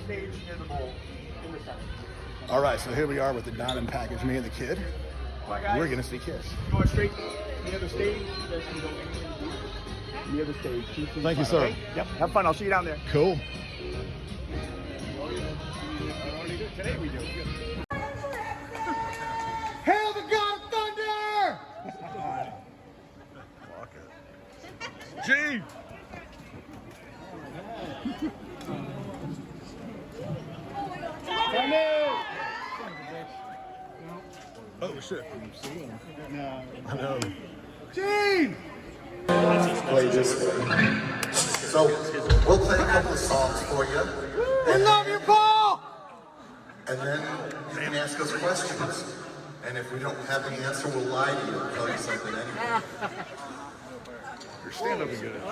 stage near the bowl in the center. All right, so here we are with the diamond package, me and the kid. We're going to see Kiss. Going straight near the stage. You guys can go near the stage. Thank you, sir. Okay? Yep, have fun. I'll see you down there. Cool. Today we do. Hail the God of Thunder! Fuck it. Gee! Oh shit. No. I know. Gene! Play this way. So we'll play a couple of songs for you. I love you, Paul! And then you can ask us questions. And if we don't have the answer, we'll lie to you and tell you something anyway. Your stand-up is good.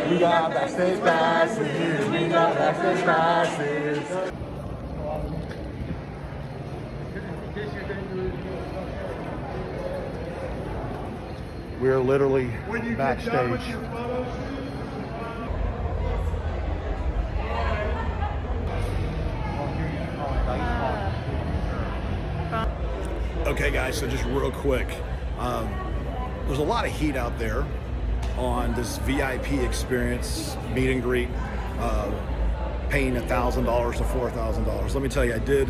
We got backstage passes. We got backstage passes. We're literally backstage. Okay guys, so just real quick, there's a lot of heat out there on this VIP experience, meet and greet, paying $1,000 to $4,000. Let me tell you, I did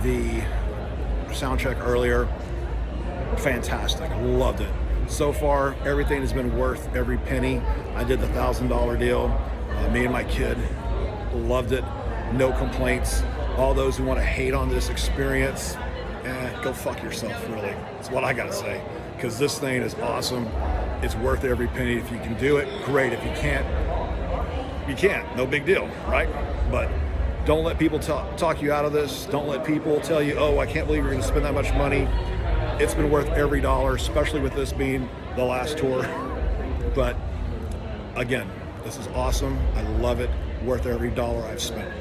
the sound check earlier. Fantastic, loved it. So far, everything has been worth every penny. I did the $1,000 deal. Me and my kid loved it. No complaints. All those who want to hate on this experience, go fuck yourself, really. That's what I gotta say. Because this thing is awesome. It's worth every penny. If you can do it, great. If you can't, you can't. No big deal, right? But don't let people talk you out of this. Don't let people tell you, oh, I can't believe you're gonna spend that much money. It's been worth every dollar, especially with this being the last tour. But again, this is awesome. I love it. Worth every dollar I've spent.